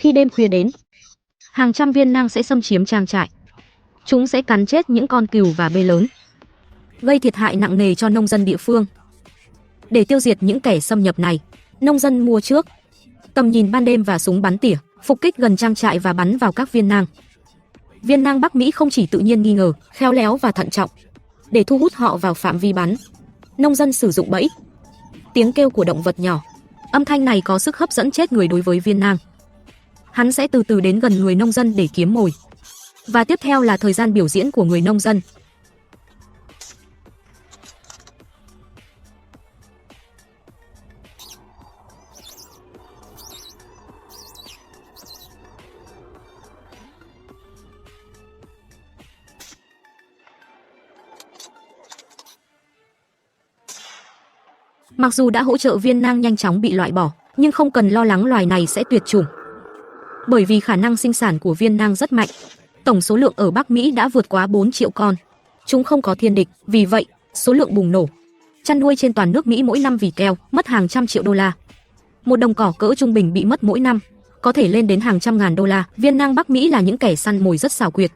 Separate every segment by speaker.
Speaker 1: Khi đêm khuya đến, hàng trăm viên nang sẽ xâm chiếm trang trại. Chúng sẽ cắn chết những con cừu và bê lớn, gây thiệt hại nặng nề cho nông dân địa phương. Để tiêu diệt những kẻ xâm nhập này, nông dân mua trước tầm nhìn ban đêm và súng bắn tỉa, phục kích gần trang trại và bắn vào các viên nang. Viên nang Bắc Mỹ không chỉ tự nhiên nghi ngờ, khéo léo và thận trọng. Để thu hút họ vào phạm vi bắn, nông dân sử dụng bẫy, tiếng kêu của động vật nhỏ. Âm thanh này có sức hấp dẫn chết người đối với viên nang. Hắn sẽ từ từ đến gần người nông dân để kiếm mồi. Và tiếp theo là thời gian biểu diễn của người nông dân. Mặc dù đã hỗ trợ viên nang nhanh chóng bị loại bỏ, nhưng không cần lo lắng loài này sẽ tuyệt chủng. Bởi vì khả năng sinh sản của viên nang rất mạnh. Tổng số lượng ở Bắc Mỹ đã vượt quá 4 triệu con. Chúng không có thiên địch, vì vậy, số lượng bùng nổ. Chăn nuôi trên toàn nước Mỹ mỗi năm vì keo, mất hàng trăm triệu đô la. Một đồng cỏ cỡ trung bình bị mất mỗi năm, có thể lên đến hàng trăm ngàn đô la. Viên nang Bắc Mỹ là những kẻ săn mồi rất xảo quyệt.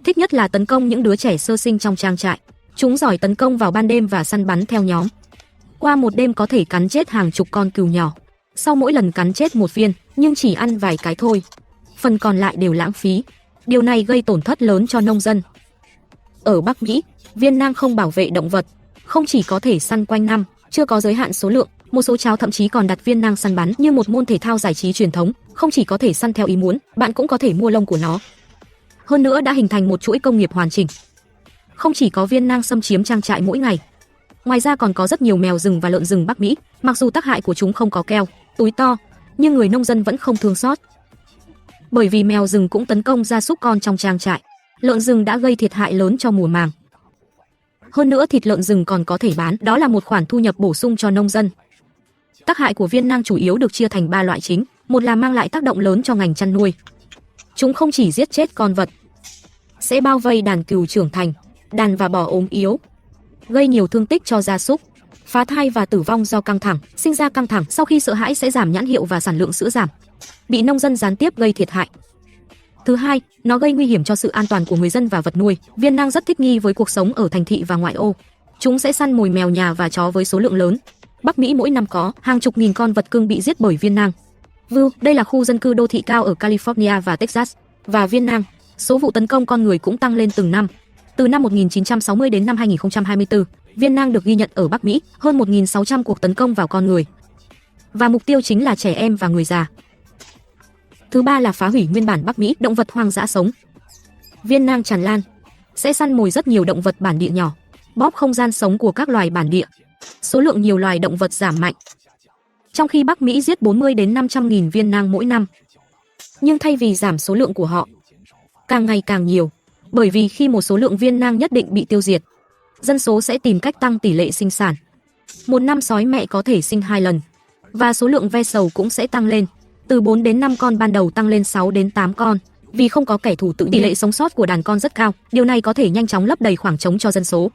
Speaker 1: Thích nhất là tấn công những đứa trẻ sơ sinh trong trang trại. Chúng giỏi tấn công vào ban đêm và săn bắn theo nhóm. Qua một đêm có thể cắn chết hàng chục con cừu nhỏ. Sau mỗi lần cắn chết một viên, nhưng chỉ ăn vài cái thôi. Phần còn lại đều lãng phí. Điều này gây tổn thất lớn cho nông dân. Ở Bắc Mỹ, viên nang không bảo vệ động vật, không chỉ có thể săn quanh năm, chưa có giới hạn số lượng. Một số cháu thậm chí còn đặt viên nang săn bắn như một môn thể thao giải trí truyền thống. Không chỉ có thể săn theo ý muốn, bạn cũng có thể mua lông của nó. Hơn nữa đã hình thành một chuỗi công nghiệp hoàn chỉnh. Không chỉ có viên nang xâm chiếm trang trại mỗi ngày, ngoài ra còn có rất nhiều mèo rừng và lợn rừng Bắc Mỹ. Mặc dù tác hại của chúng không có keo, túi to, nhưng người nông dân vẫn không thương xót. Bởi vì mèo rừng cũng tấn công gia súc con trong trang trại. Lợn rừng đã gây thiệt hại lớn cho mùa màng. Hơn nữa thịt lợn rừng còn có thể bán, đó là một khoản thu nhập bổ sung cho nông dân. Tác hại của viên nang chủ yếu được chia thành 3 loại chính. Một là mang lại tác động lớn cho ngành chăn nuôi. Chúng không chỉ giết chết con vật, sẽ bao vây đàn cừu trưởng thành, đàn và bò ốm yếu, gây nhiều thương tích cho gia súc, phá thai và tử vong do căng thẳng. Sinh ra căng thẳng sau khi sợ hãi sẽ giảm nhãn hiệu và sản lượng sữa giảm, bị nông dân gián tiếp gây thiệt hại. Thứ hai, nó gây nguy hiểm cho sự an toàn của người dân và vật nuôi. Viên nang rất thích nghi với cuộc sống ở thành thị và ngoại ô. Chúng sẽ săn mồi mèo nhà và chó với số lượng lớn. Bắc Mỹ mỗi năm có hàng chục nghìn con vật cưng bị giết bởi viên nang. Đây là khu dân cư đô thị cao ở California và Texas. Và viên nang, số vụ tấn công con người cũng tăng lên từng năm. Từ năm 1960 đến năm 2024, viên nang được ghi nhận ở Bắc Mỹ, hơn 1.600 cuộc tấn công vào con người. Và mục tiêu chính là trẻ em và người già. Thứ ba là phá hủy nguyên bản Bắc Mỹ, động vật hoang dã sống. Viên nang tràn lan, sẽ săn mồi rất nhiều động vật bản địa nhỏ, bóp không gian sống của các loài bản địa. Số lượng nhiều loài động vật giảm mạnh. Trong khi Bắc Mỹ giết 40 đến 500 nghìn viên nang mỗi năm. Nhưng thay vì giảm số lượng của họ, càng ngày càng nhiều. Bởi vì khi một số lượng viên nang nhất định bị tiêu diệt, dân số sẽ tìm cách tăng tỷ lệ sinh sản. Một năm sói mẹ có thể sinh 2 lần. Và số lượng ve sầu cũng sẽ tăng lên. Từ 4 đến 5 con ban đầu tăng lên 6 đến 8 con. Vì không có kẻ thù tự nhiên, tỷ lệ sống sót của đàn con rất cao. Điều này có thể nhanh chóng lấp đầy khoảng trống cho dân số.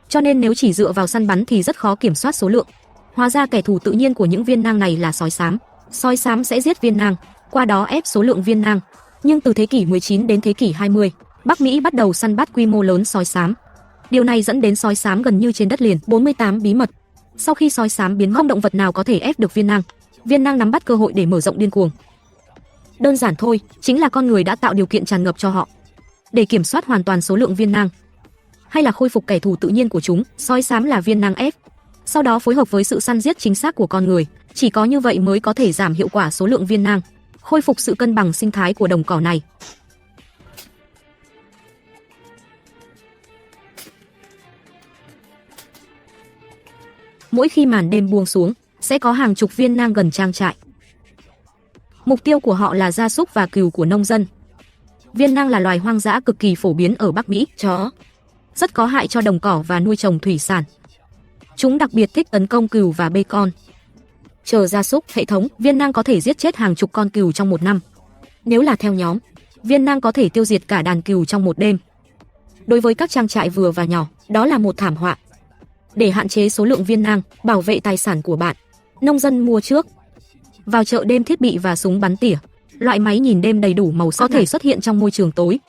Speaker 1: Cho nên nếu chỉ dựa vào săn bắn thì rất khó kiểm soát số lượng. Hóa ra kẻ thù tự nhiên của những viên nang này là sói xám. Sói xám sẽ giết viên nang, qua đó ép số lượng viên nang. Nhưng từ thế kỷ 19 đến thế kỷ 20, Bắc Mỹ bắt đầu săn bắt quy mô lớn sói xám. Điều này dẫn đến sói xám gần như trên đất liền. 48 bí mật. Sau khi sói xám biến mất, không động vật nào có thể ép được viên nang. Viên nang nắm bắt cơ hội để mở rộng điên cuồng. Đơn giản thôi, chính là con người đã tạo điều kiện tràn ngập cho họ. Để kiểm soát hoàn toàn số lượng viên nang, hay là khôi phục kẻ thù tự nhiên của chúng, sói xám là viên nang ép. Sau đó phối hợp với sự săn giết chính xác của con người, chỉ có như vậy mới có thể giảm hiệu quả số lượng viên nang, khôi phục sự cân bằng sinh thái của đồng cỏ này. Mỗi khi màn đêm buông xuống, sẽ có hàng chục viên nang gần trang trại. Mục tiêu của họ là gia súc và cừu của nông dân. Viên nang là loài hoang dã cực kỳ phổ biến ở Bắc Mỹ, chó. Rất có hại cho đồng cỏ và nuôi trồng thủy sản. Chúng đặc biệt thích tấn công cừu và bê con. Chờ gia súc, hệ thống, viên nang có thể giết chết hàng chục con cừu trong một năm. Nếu là theo nhóm, viên nang có thể tiêu diệt cả đàn cừu trong một đêm. Đối với các trang trại vừa và nhỏ, đó là một thảm họa. Để hạn chế số lượng viên nang, bảo vệ tài sản của bạn, nông dân mua trước vào chợ đêm thiết bị và súng bắn tỉa, Loại máy nhìn đêm đầy đủ màu sắc có thể xuất hiện trong môi trường tối.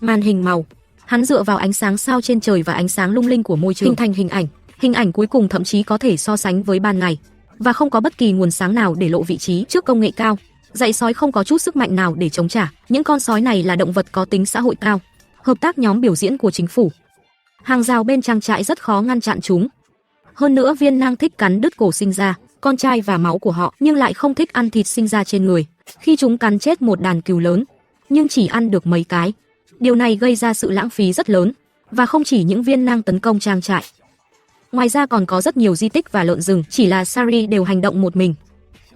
Speaker 1: Màn hình màu, hắn dựa vào ánh sáng sao trên trời và ánh sáng lung linh của môi trường hình thành hình ảnh. Hình ảnh cuối cùng thậm chí có thể so sánh với ban ngày, và không có bất kỳ nguồn sáng nào để lộ vị trí. Trước công nghệ cao, dãy sói không có chút sức mạnh nào để chống trả. Những con sói này là động vật có tính xã hội cao. Hợp tác nhóm biểu diễn của chính phủ. Hàng rào bên trang trại rất khó ngăn chặn chúng. Hơn nữa viên nang thích cắn đứt cổ sinh ra, con trai và máu của họ, nhưng lại không thích ăn thịt sinh ra trên người. Khi chúng cắn chết một đàn cừu lớn, nhưng chỉ ăn được mấy cái. Điều này gây ra sự lãng phí rất lớn, và không chỉ những viên nang tấn công trang trại. Ngoài ra còn có rất nhiều di tích và lợn rừng, chỉ là Sari đều hành động một mình.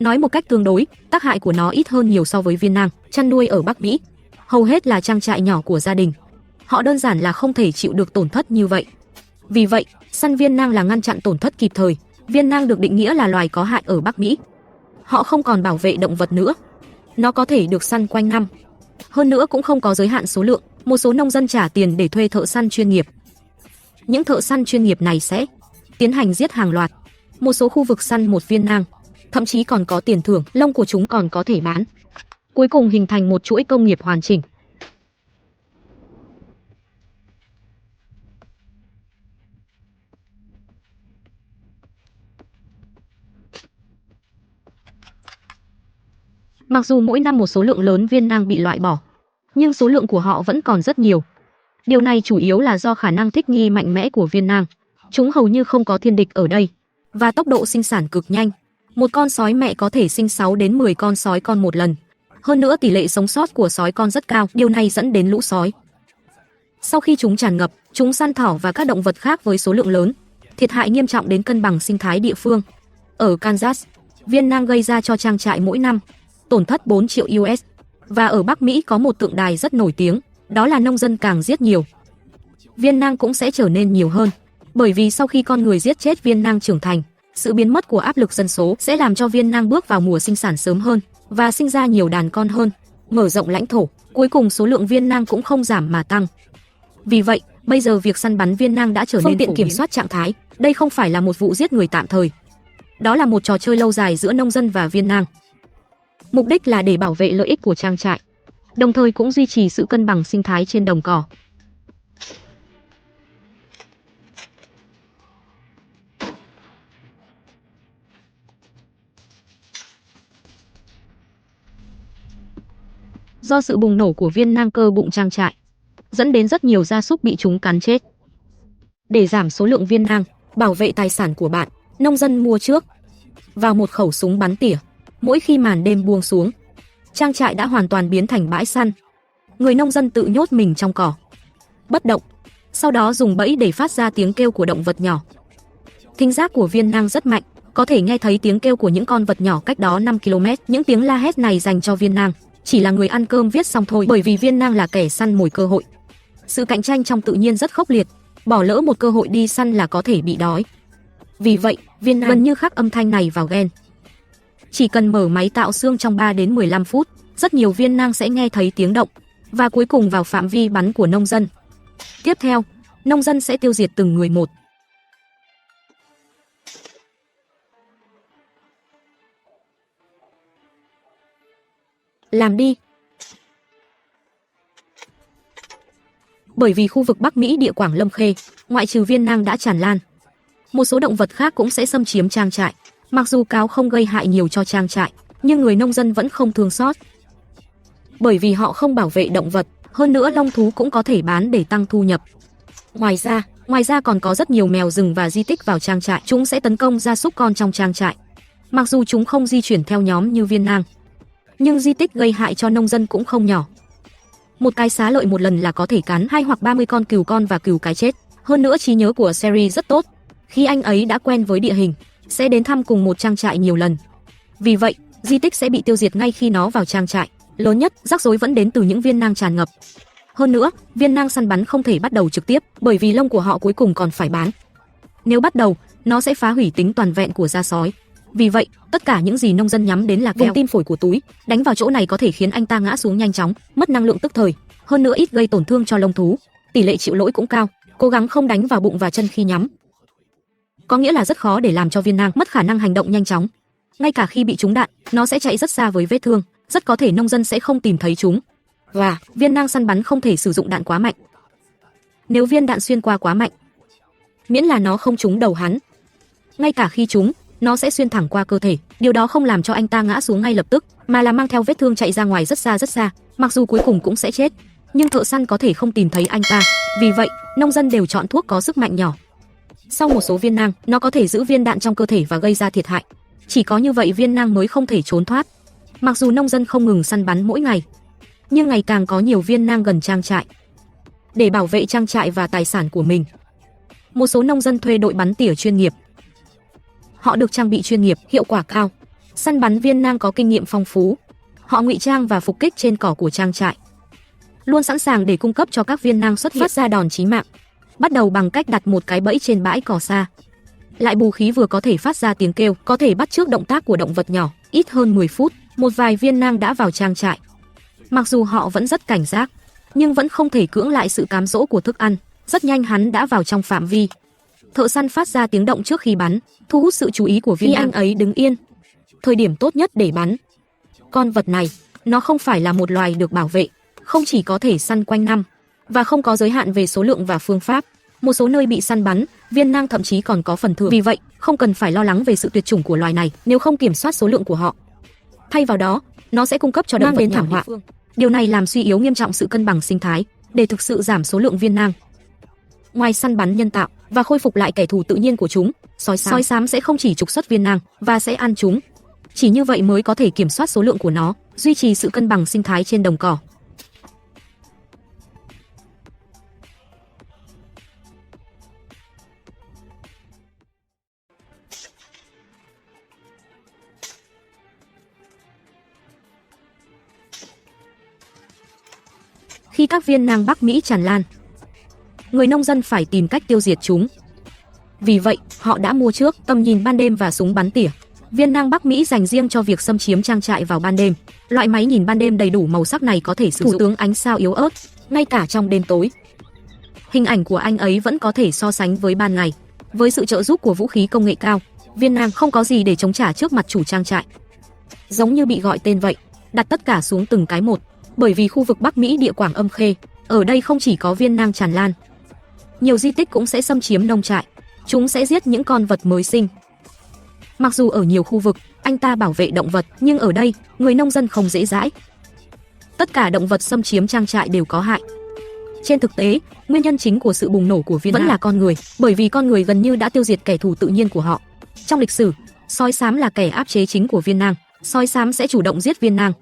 Speaker 1: Nói một cách tương đối, tác hại của nó ít hơn nhiều so với viên nang chăn nuôi ở Bắc Mỹ. Hầu hết là trang trại nhỏ của gia đình. Họ đơn giản là không thể chịu được tổn thất như vậy. Vì vậy, săn viên nang là ngăn chặn tổn thất kịp thời. Viên nang được định nghĩa là loài có hại ở Bắc Mỹ. Họ không còn bảo vệ động vật nữa. Nó có thể được săn quanh năm. Hơn nữa cũng không có giới hạn số lượng. Một số nông dân trả tiền để thuê thợ săn chuyên nghiệp. Những thợ săn chuyên nghiệp này sẽ tiến hành giết hàng loạt. Một số khu vực săn một viên nang, thậm chí còn có tiền thưởng, lông của chúng còn có thể bán. Cuối cùng hình thành một chuỗi công nghiệp hoàn chỉnh. Mặc dù mỗi năm một số lượng lớn viên nang bị loại bỏ, nhưng số lượng của họ vẫn còn rất nhiều. Điều này chủ yếu là do khả năng thích nghi mạnh mẽ của viên nang. Chúng hầu như không có thiên địch ở đây, và tốc độ sinh sản cực nhanh. Một con sói mẹ có thể sinh 6 đến 10 con sói con một lần. Hơn nữa tỷ lệ sống sót của sói con rất cao, điều này dẫn đến lũ sói. Sau khi chúng tràn ngập, chúng săn thỏ và các động vật khác với số lượng lớn, thiệt hại nghiêm trọng đến cân bằng sinh thái địa phương. Ở Kansas, viên nang gây ra cho trang trại mỗi năm tổn thất 4 triệu US. Và ở Bắc Mỹ có một tượng đài rất nổi tiếng, đó là nông dân càng giết nhiều, viên nang cũng sẽ trở nên nhiều hơn. Bởi vì sau khi con người giết chết viên nang trưởng thành, sự biến mất của áp lực dân số sẽ làm cho viên nang bước vào mùa sinh sản sớm hơn và sinh ra nhiều đàn con hơn, mở rộng lãnh thổ. Cuối cùng số lượng viên nang cũng không giảm mà tăng. Vì vậy, bây giờ việc săn bắn viên nang đã trở nên tiện kiểm soát trạng thái. Đây không phải là một vụ giết người tạm thời. Đó là một trò chơi lâu dài giữa nông dân và viên nang. Mục đích là để bảo vệ lợi ích của trang trại, đồng thời cũng duy trì sự cân bằng sinh thái trên đồng cỏ. Do sự bùng nổ của viên nang cơ bụng trang trại, dẫn đến rất nhiều gia súc bị chúng cắn chết. Để giảm số lượng viên nang, bảo vệ tài sản của bạn, nông dân mua trước vào một khẩu súng bắn tỉa. Mỗi khi màn đêm buông xuống, trang trại đã hoàn toàn biến thành bãi săn. Người nông dân tự nhốt mình trong cỏ, bất động, sau đó dùng bẫy để phát ra tiếng kêu của động vật nhỏ. Thính giác của viên nang rất mạnh, có thể nghe thấy tiếng kêu của những con vật nhỏ cách đó 5 km. Những tiếng la hét này dành cho viên nang chỉ là người ăn cơm viết xong thôi, bởi vì viên nang là kẻ săn mồi cơ hội. Sự cạnh tranh trong tự nhiên rất khốc liệt, bỏ lỡ một cơ hội đi săn là có thể bị đói. Vì vậy, viên nang gần như khắc âm thanh này vào gen. Chỉ cần mở máy tạo xương trong 3 đến 15 phút, rất nhiều viên nang sẽ nghe thấy tiếng động và cuối cùng vào phạm vi bắn của nông dân. Tiếp theo, nông dân sẽ tiêu diệt từng người một. Làm đi. Bởi vì khu vực Bắc Mỹ địa Quảng Lâm Khê, ngoại trừ viên nang đã tràn lan, một số động vật khác cũng sẽ xâm chiếm trang trại. Mặc dù cáo không gây hại nhiều cho trang trại, nhưng người nông dân vẫn không thương xót. Bởi vì họ không bảo vệ động vật, hơn nữa long thú cũng có thể bán để tăng thu nhập. Ngoài ra còn có rất nhiều mèo rừng và di tích vào trang trại. Chúng sẽ tấn công gia súc con trong trang trại. Mặc dù chúng không di chuyển theo nhóm như viên nang, nhưng di tích gây hại cho nông dân cũng không nhỏ. Một cái xá lợi một lần là có thể cắn 2 hoặc 30 con cừu con và cừu cái chết. Hơn nữa trí nhớ của Seri rất tốt. Khi anh ấy đã quen với địa hình, sẽ đến thăm cùng một trang trại nhiều lần. Vì vậy, di tích sẽ bị tiêu diệt ngay khi nó vào trang trại. Lớn nhất, rắc rối vẫn đến từ những viên nang tràn ngập. Hơn nữa, viên nang săn bắn không thể bắt đầu trực tiếp, bởi vì lông của họ cuối cùng còn phải bán. Nếu bắt đầu, nó sẽ phá hủy tính toàn vẹn của da sói. Vì vậy, tất cả những gì nông dân nhắm đến là vùng tim phổi của túi. Đánh vào chỗ này có thể khiến anh ta ngã xuống nhanh chóng, mất năng lượng tức thời. Hơn nữa ít gây tổn thương cho lông thú. Tỷ lệ chịu lỗi cũng cao. Cố gắng không đánh vào bụng và chân khi nhắm. Có nghĩa là rất khó để làm cho viên nang mất khả năng hành động nhanh chóng. Ngay cả khi bị trúng đạn, nó sẽ chạy rất xa với vết thương. rất có thể nông dân sẽ không tìm thấy chúng. Và viên nang săn bắn không thể sử dụng đạn quá mạnh. Nếu viên đạn xuyên qua quá mạnh, miễn là nó không trúng đầu hắn, ngay cả khi trúng, nó sẽ xuyên thẳng qua cơ thể. Điều đó không làm cho anh ta ngã xuống ngay lập tức, mà là mang theo vết thương chạy ra ngoài rất xa, mặc dù cuối cùng cũng sẽ chết. Nhưng thợ săn có thể không tìm thấy anh ta. Vì vậy, nông dân đều chọn thuốc có sức mạnh nhỏ. Sau một số viên nang, nó có thể giữ viên đạn trong cơ thể và gây ra thiệt hại. Chỉ có như vậy viên nang mới không thể trốn thoát. Mặc dù nông dân không ngừng săn bắn mỗi ngày, nhưng ngày càng có nhiều viên nang gần trang trại. Để bảo vệ trang trại và tài sản của mình, một số nông dân thuê đội bắn tỉa chuyên nghiệp. Họ được trang bị chuyên nghiệp, hiệu quả cao, săn bắn viên nang có kinh nghiệm phong phú. Họ ngụy trang và phục kích trên cỏ của trang trại, luôn sẵn sàng để cung cấp cho các viên nang xuất hiện, phát ra đòn chí mạng. Bắt đầu bằng cách đặt một cái bẫy trên bãi cỏ xa. Lại bù khí vừa có thể phát ra tiếng kêu, có thể bắt chước động tác của động vật nhỏ. Ít hơn 10 phút, một vài viên nang đã vào trang trại. Mặc dù họ vẫn rất cảnh giác, nhưng vẫn không thể cưỡng lại sự cám dỗ của thức ăn. Rất nhanh hắn đã vào trong phạm vi. Thợ săn phát ra tiếng động trước khi bắn, thu hút sự chú ý của viên nang. Anh ấy đứng yên. Thời điểm tốt nhất để bắn. Con vật này, nó không phải là một loài được bảo vệ, không chỉ có thể săn quanh năm, và không có giới hạn về số lượng và phương pháp. Một số nơi bị săn bắn, viên nang thậm chí còn có phần thưởng. Vì vậy, không cần phải lo lắng về sự tuyệt chủng của loài này nếu không kiểm soát số lượng của họ. Thay vào đó, nó sẽ cung cấp cho động vật đến thảm họa. Điều này làm suy yếu nghiêm trọng sự cân bằng sinh thái, để thực sự giảm số lượng viên nang. Ngoài săn bắn nhân tạo và khôi phục lại kẻ thù tự nhiên của chúng, sói xám sẽ không chỉ trục xuất viên nang và sẽ ăn chúng. Chỉ như vậy mới có thể kiểm soát số lượng của nó, duy trì sự cân bằng sinh thái trên đồng cỏ. Khi các viên nang Bắc Mỹ tràn lan, người nông dân phải tìm cách tiêu diệt chúng. Vì vậy, họ đã mua trước tầm nhìn ban đêm và súng bắn tỉa. Viên nang Bắc Mỹ dành riêng cho việc xâm chiếm trang trại vào ban đêm. Loại máy nhìn ban đêm đầy đủ màu sắc này có thể sử dụng thủ tướng ánh sao yếu ớt, ngay cả trong đêm tối. Hình ảnh của anh ấy vẫn có thể so sánh với ban ngày. Với sự trợ giúp của vũ khí công nghệ cao, viên nang không có gì để chống trả trước mặt chủ trang trại. Giống như bị gọi tên vậy, đặt tất cả xuống từng cái một. Bởi vì khu vực Bắc Mỹ địa Quảng Âm Khê, ở đây không chỉ có viên nang tràn lan, nhiều di tích cũng sẽ xâm chiếm nông trại. Chúng sẽ giết những con vật mới sinh. Mặc dù ở nhiều khu vực, anh ta bảo vệ động vật, nhưng ở đây, người nông dân không dễ dãi. Tất cả động vật xâm chiếm trang trại đều có hại. Trên thực tế, nguyên nhân chính của sự bùng nổ của viên nang vẫn là con người, bởi vì con người gần như đã tiêu diệt kẻ thù tự nhiên của họ. Trong lịch sử, sói xám là kẻ áp chế chính của viên nang. Sói xám sẽ chủ động giết viên nang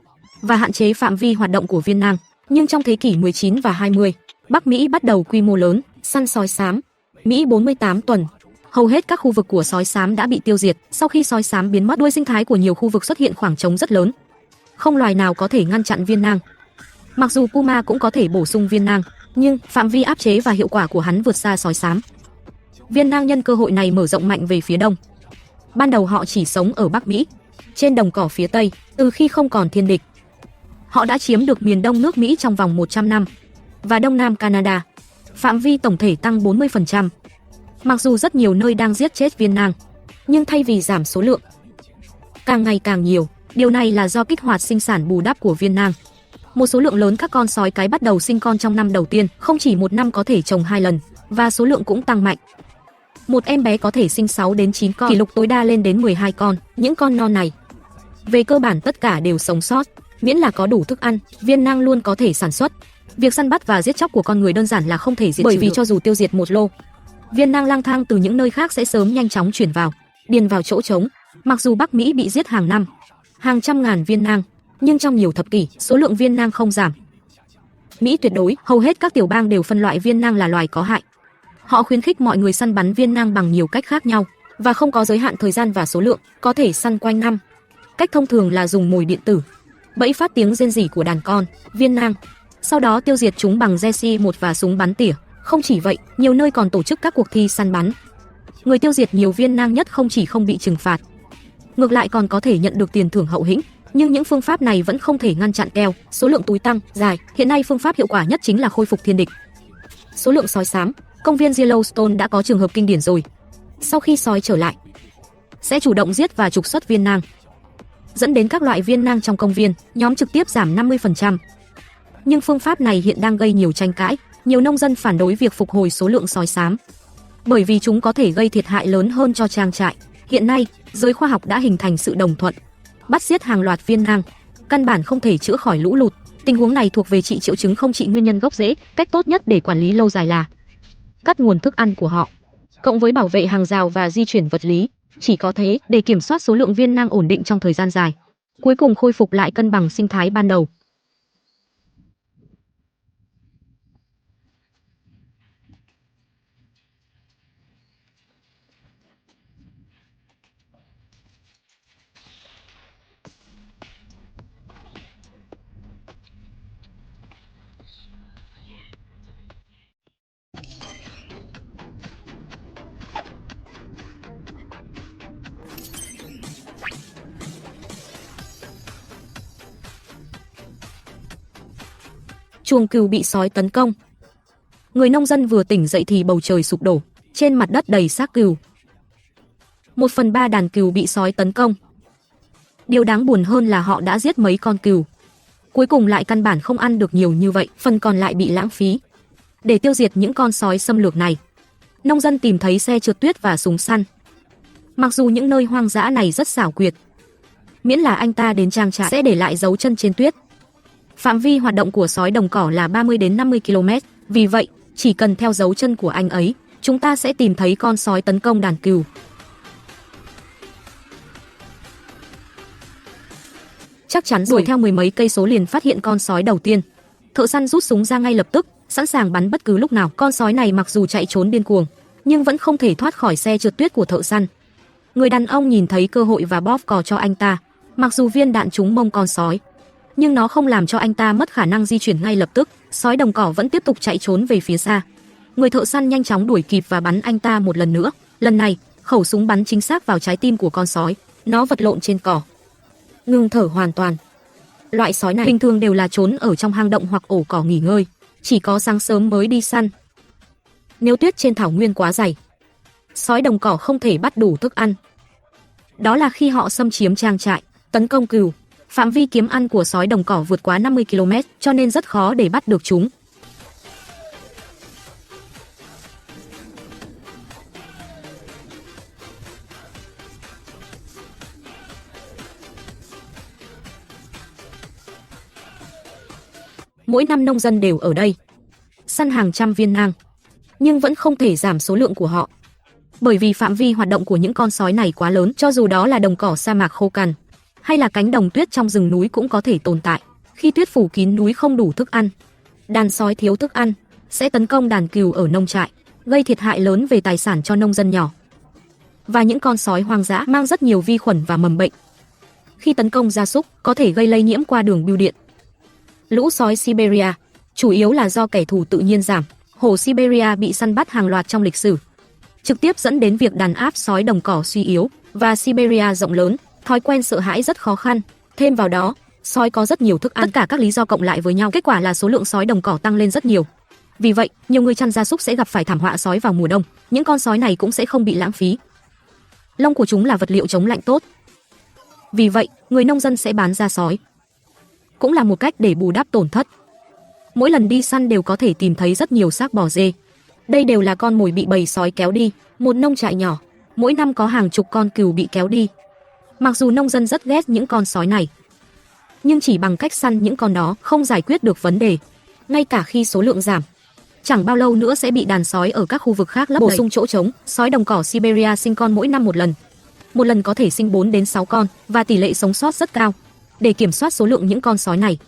Speaker 1: và hạn chế phạm vi hoạt động của viên nang. Nhưng trong thế kỷ 19 và 20, Bắc Mỹ bắt đầu quy mô lớn săn sói xám. Mỹ 48 tuần, hầu hết các khu vực của sói xám đã bị tiêu diệt. Sau khi sói xám biến mất, đuôi sinh thái của nhiều khu vực xuất hiện khoảng trống rất lớn. Không loài nào có thể ngăn chặn viên nang. Mặc dù puma cũng có thể bổ sung viên nang, nhưng phạm vi áp chế và hiệu quả của hắn vượt xa sói xám. Viên nang nhân cơ hội này mở rộng mạnh về phía đông. Ban đầu họ chỉ sống ở Bắc Mỹ, trên đồng cỏ phía Tây. Từ khi không còn thiên địch, họ đã chiếm được miền đông nước Mỹ trong vòng 100 năm và đông nam Canada. Phạm vi tổng thể tăng 40%. Mặc dù rất nhiều nơi đang giết chết viên nang, nhưng thay vì giảm số lượng càng ngày càng nhiều, điều này là do kích hoạt sinh sản bù đắp của viên nang. Một số lượng lớn các con sói cái bắt đầu sinh con trong năm đầu tiên, không chỉ một năm có thể trồng 2 lần, và số lượng cũng tăng mạnh. Một em bé có thể sinh 6 đến 9 con, kỷ lục tối đa lên đến 12 con. Những con non này, về cơ bản tất cả đều sống sót, miễn là có đủ thức ăn, viên nang luôn có thể sản xuất. Việc săn bắt và giết chóc của con người đơn giản là không thể diệt trừ, bởi vì cho dù tiêu diệt một lô, viên nang lang thang từ những nơi khác sẽ sớm nhanh chóng chuyển vào, điền vào chỗ trống. Mặc dù Bắc Mỹ bị giết hàng năm, hàng trăm ngàn viên nang, nhưng trong nhiều thập kỷ, số lượng viên nang không giảm. Mỹ tuyệt đối, hầu hết các tiểu bang đều phân loại viên nang là loài có hại. Họ khuyến khích mọi người săn bắn viên nang bằng nhiều cách khác nhau, và không có giới hạn thời gian và số lượng, có thể săn quanh năm. Cách thông thường là dùng mồi điện tử, bẫy phát tiếng rên rỉ của đàn con, viên nang, sau đó tiêu diệt chúng bằng GC-1 và súng bắn tỉa. Không chỉ vậy, nhiều nơi còn tổ chức các cuộc thi săn bắn. Người tiêu diệt nhiều viên nang nhất không chỉ không bị trừng phạt, ngược lại còn có thể nhận được tiền thưởng hậu hĩnh. Nhưng những phương pháp này vẫn không thể ngăn chặn keo, số lượng túi tăng dài. Hiện nay phương pháp hiệu quả nhất chính là khôi phục thiên địch. Số lượng sói xám, công viên Yellowstone đã có trường hợp kinh điển rồi. Sau khi sói trở lại, sẽ chủ động giết và trục xuất viên nang. dẫn đến các loại viên nang trong công viên nhóm trực tiếp giảm 50%. Nhưng phương pháp này hiện đang gây nhiều tranh cãi, nhiều nông dân phản đối việc phục hồi số lượng sói xám, bởi vì chúng có thể gây thiệt hại lớn hơn cho trang trại. Hiện nay, giới khoa học đã hình thành sự đồng thuận, bắt giết hàng loạt viên nang, căn bản không thể chữa khỏi lũ lụt. Tình huống này thuộc về trị triệu chứng không trị nguyên nhân gốc rễ. Cách tốt nhất để quản lý lâu dài là cắt nguồn thức ăn của họ, cộng với bảo vệ hàng rào và di chuyển vật lý. Chỉ có thế để kiểm soát số lượng viên nang ổn định trong thời gian dài, cuối cùng khôi phục lại cân bằng sinh thái ban đầu. Chuồng cừu bị sói tấn công. Người nông dân vừa tỉnh dậy thì bầu trời sụp đổ, trên mặt đất đầy xác cừu. 1/3 đàn cừu bị sói tấn công. Điều đáng buồn hơn là họ đã giết mấy con cừu, cuối cùng lại căn bản không ăn được nhiều như vậy, phần còn lại bị lãng phí. Để tiêu diệt những con sói xâm lược này, nông dân tìm thấy xe trượt tuyết và súng săn. Mặc dù những nơi hoang dã này rất xảo quyệt, miễn là anh ta đến trang trại sẽ để lại dấu chân trên tuyết. Phạm vi hoạt động của sói đồng cỏ là 30 đến 50 km, vì vậy, chỉ cần theo dấu chân của anh ấy, chúng ta sẽ tìm thấy con sói tấn công đàn cừu. Chắc chắn đuổi theo 10 mấy cây số liền phát hiện con sói đầu tiên. Thợ săn rút súng ra ngay lập tức, sẵn sàng bắn bất cứ lúc nào. Con sói này mặc dù chạy trốn điên cuồng, nhưng vẫn không thể thoát khỏi xe trượt tuyết của thợ săn. Người đàn ông nhìn thấy cơ hội và bóp cò cho anh ta. Mặc dù viên đạn trúng mông con sói, nhưng nó không làm cho anh ta mất khả năng di chuyển ngay lập tức. Sói đồng cỏ vẫn tiếp tục chạy trốn về phía xa. Người thợ săn nhanh chóng đuổi kịp và bắn anh ta một lần nữa. Lần này, khẩu súng bắn chính xác vào trái tim của con sói. Nó vật lộn trên cỏ, ngừng thở hoàn toàn. Loại sói này bình thường đều là trốn ở trong hang động hoặc ổ cỏ nghỉ ngơi, chỉ có sáng sớm mới đi săn. Nếu tuyết trên thảo nguyên quá dày, sói đồng cỏ không thể bắt đủ thức ăn. Đó là khi họ xâm chiếm trang trại, tấn công cừu. Phạm vi kiếm ăn của sói đồng cỏ vượt quá 50 km, cho nên rất khó để bắt được chúng. Mỗi năm nông dân đều ở đây săn hàng trăm viên nang, nhưng vẫn không thể giảm số lượng của họ, bởi vì phạm vi hoạt động của những con sói này quá lớn. Cho dù đó là đồng cỏ sa mạc khô cằn, hay là cánh đồng tuyết trong rừng núi cũng có thể tồn tại. Khi tuyết phủ kín núi không đủ thức ăn, đàn sói thiếu thức ăn sẽ tấn công đàn cừu ở nông trại, gây thiệt hại lớn về tài sản cho nông dân nhỏ. Và những con sói hoang dã mang rất nhiều vi khuẩn và mầm bệnh. Khi tấn công gia súc, có thể gây lây nhiễm qua đường bưu điện. Lũ sói Siberia chủ yếu là do kẻ thù tự nhiên giảm. Hổ Siberia bị săn bắt hàng loạt trong lịch sử, trực tiếp dẫn đến việc đàn áp sói đồng cỏ suy yếu. Và Siberia rộng lớn, thói quen sợ hãi rất khó khăn. Thêm vào đó, sói có rất nhiều thức ăn. Tất cả các lý do cộng lại với nhau, kết quả là số lượng sói đồng cỏ tăng lên rất nhiều. Vì vậy, nhiều người chăn gia súc sẽ gặp phải thảm họa sói vào mùa đông. Những con sói này cũng sẽ không bị lãng phí. Lông của chúng là vật liệu chống lạnh tốt. Vì vậy, người nông dân sẽ bán ra sói, cũng là một cách để bù đắp tổn thất. Mỗi lần đi săn đều có thể tìm thấy rất nhiều xác bò dê. Đây đều là con mồi bị bầy sói kéo đi. Một nông trại nhỏ, mỗi năm có hàng chục con cừu bị kéo đi. Mặc dù nông dân rất ghét những con sói này, nhưng chỉ bằng cách săn những con đó không giải quyết được vấn đề. Ngay cả khi số lượng giảm, chẳng bao lâu nữa sẽ bị đàn sói ở các khu vực khác lấp đầy. Bổ sung chỗ trống. Sói đồng cỏ Siberia sinh con mỗi năm một lần. Một lần có thể sinh 4 đến 6 con và tỷ lệ sống sót rất cao. Để kiểm soát số lượng những con sói này,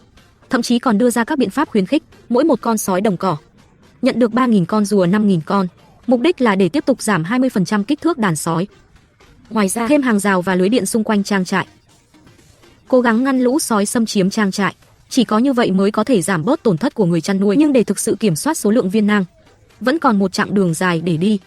Speaker 1: thậm chí còn đưa ra các biện pháp khuyến khích mỗi một con sói đồng cỏ nhận được 3.000 con rùa 5.000 con. Mục đích là để tiếp tục giảm 20% kích thước đàn sói. Ngoài ra, thêm hàng rào và lưới điện xung quanh trang trại, cố gắng ngăn lũ sói xâm chiếm trang trại. Chỉ có như vậy mới có thể giảm bớt tổn thất của người chăn nuôi. Nhưng để thực sự kiểm soát số lượng viên nang, vẫn còn một chặng đường dài để đi.